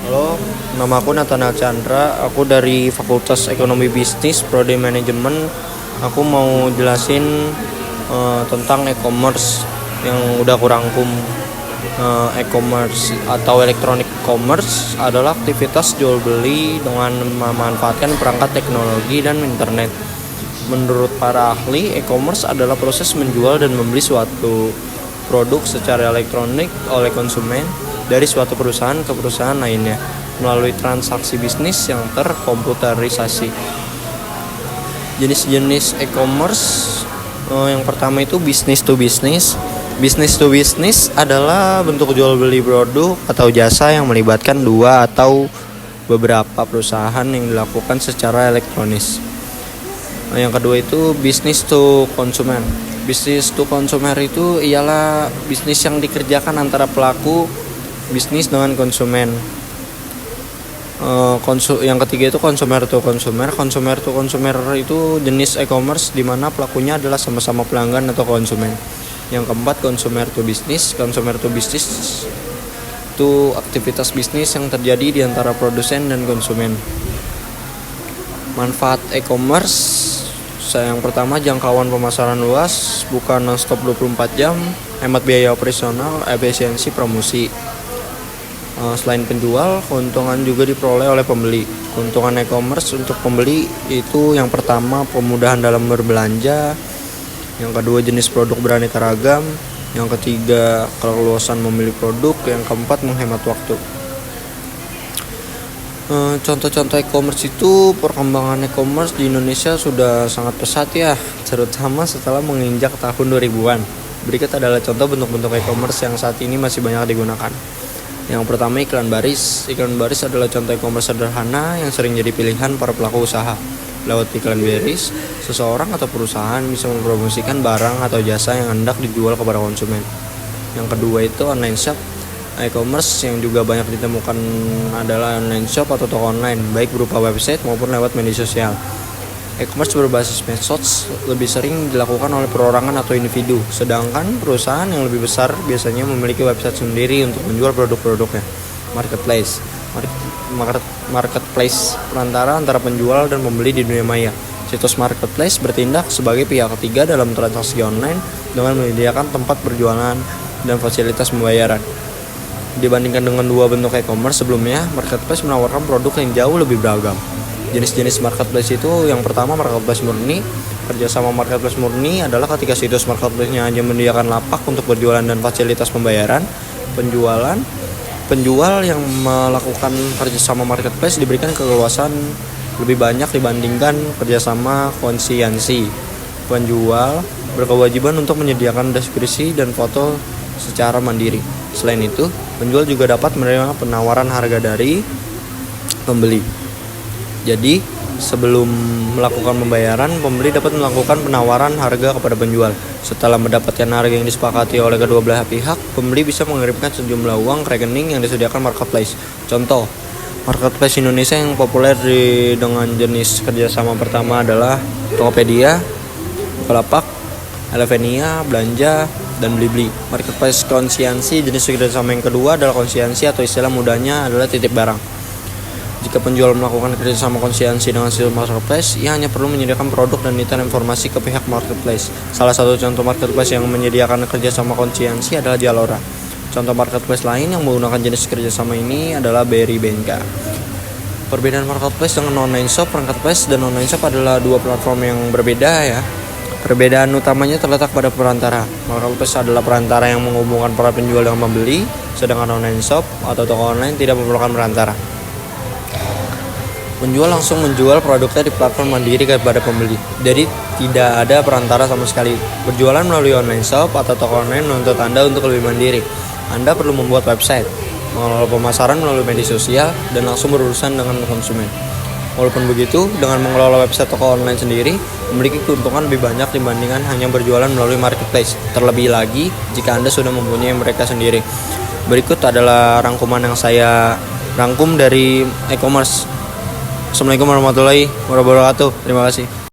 Halo, nama aku Nathanael Chandra. Aku dari Fakultas Ekonomi Bisnis, Prodi Manajemen. Aku mau jelasin tentang e-commerce yang udah aku rangkum. E-commerce atau electronic commerce adalah aktivitas jual beli dengan memanfaatkan perangkat teknologi dan internet. Menurut para ahli, e-commerce adalah proses menjual dan membeli suatu produk secara elektronik oleh konsumen dari suatu perusahaan ke perusahaan lainnya melalui transaksi bisnis yang terkomputerisasi. Jenis-jenis e-commerce yang pertama itu business to business. Business to business adalah bentuk jual beli produk atau jasa yang melibatkan dua atau beberapa perusahaan yang dilakukan secara elektronis. Yang kedua itu business to consumer. Business to consumer itu ialah bisnis yang dikerjakan antara pelaku bisnis dengan konsumen. Yang ketiga itu consumer to consumer. Consumer to consumer itu jenis e-commerce di mana pelakunya adalah sama-sama pelanggan atau konsumen. Yang keempat consumer to business. Consumer to business itu aktivitas bisnis yang terjadi di antara produsen dan konsumen. Manfaat e-commerce yang pertama, jangkauan pemasaran luas, bukan non-stop 24 jam, hemat biaya operasional, efisiensi promosi. Selain penjual, keuntungan juga diperoleh oleh pembeli. Keuntungan e-commerce untuk pembeli itu yang pertama, pemudahan dalam berbelanja. Yang kedua, jenis produk beraneka ragam. Yang ketiga, keleluasan memilih produk. Yang keempat, menghemat waktu. Contoh-contoh e-commerce itu, perkembangan e-commerce di Indonesia sudah sangat pesat ya, terutama setelah menginjak tahun 2000-an. Berikut adalah contoh bentuk-bentuk e-commerce yang saat ini masih banyak digunakan. Yang pertama, iklan baris. Iklan baris adalah contoh e-commerce sederhana yang sering jadi pilihan para pelaku usaha. Lewat iklan baris, seseorang atau perusahaan bisa mempromosikan barang atau jasa yang hendak dijual kepada konsumen. Yang kedua itu online shop. E-commerce yang juga banyak ditemukan adalah online shop atau toko online, baik berupa website maupun lewat media sosial. E-commerce berbasis medsos lebih sering dilakukan oleh perorangan atau individu, sedangkan perusahaan yang lebih besar biasanya memiliki website sendiri untuk menjual produk-produknya. Marketplace. Marketplace perantara antara penjual dan pembeli di dunia maya. Situs marketplace bertindak sebagai pihak ketiga dalam transaksi online dengan menyediakan tempat berjualan dan fasilitas pembayaran. Dibandingkan dengan dua bentuk e-commerce sebelumnya, marketplace menawarkan produk yang jauh lebih beragam. Jenis-jenis marketplace itu, yang pertama marketplace murni. Kerjasama marketplace murni adalah ketika situs marketplace-nya hanya menyediakan lapak untuk berjualan dan fasilitas pembayaran. Penjual yang melakukan kerjasama marketplace diberikan keleluasan lebih banyak dibandingkan kerjasama konsiansi. Penjual berkewajiban untuk menyediakan deskripsi dan foto secara mandiri. Selain itu, penjual juga dapat menerima penawaran harga dari pembeli. Jadi, sebelum melakukan pembayaran, pembeli dapat melakukan penawaran harga kepada penjual. Setelah mendapatkan harga yang disepakati oleh kedua belah pihak, pembeli bisa mengirimkan sejumlah uang ke rekening yang disediakan marketplace. Contoh, marketplace Indonesia yang populer dengan jenis kerjasama pertama adalah Tokopedia, Bukalapak, Elevenia, Belanja, dan Blibli. Marketplace konsiansi, jenis kerjasama yang kedua adalah konsiansi atau istilah mudahnya adalah titip barang. Jika penjual melakukan kerjasama konsiansi dengan situs marketplace, ia hanya perlu menyediakan produk dan detail informasi ke pihak marketplace. Salah satu contoh marketplace yang menyediakan kerjasama konsiansi adalah Jalora. Contoh marketplace lain yang menggunakan jenis kerjasama ini adalah Berry Benka. Perbedaan marketplace dengan online shop. Marketplace dan online shop adalah dua platform yang berbeda ya. Perbedaan utamanya terletak pada perantara. Marketplace adalah perantara yang menghubungkan para penjual dengan pembeli, sedangkan online shop atau toko online tidak memerlukan perantara. Penjual langsung menjual produknya di platform mandiri kepada pembeli, jadi tidak ada perantara sama sekali. Berjualan melalui online shop atau toko online menuntut Anda untuk lebih mandiri. Anda perlu membuat website, mengelola pemasaran melalui media sosial, dan langsung berurusan dengan konsumen. Walaupun begitu, dengan mengelola website toko online sendiri memiliki keuntungan lebih banyak dibandingkan hanya berjualan melalui marketplace. Terlebih lagi jika Anda sudah mempunyai mereka sendiri. Berikut adalah rangkuman yang saya rangkum dari e-commerce. Assalamualaikum warahmatullahi wabarakatuh. Terima kasih.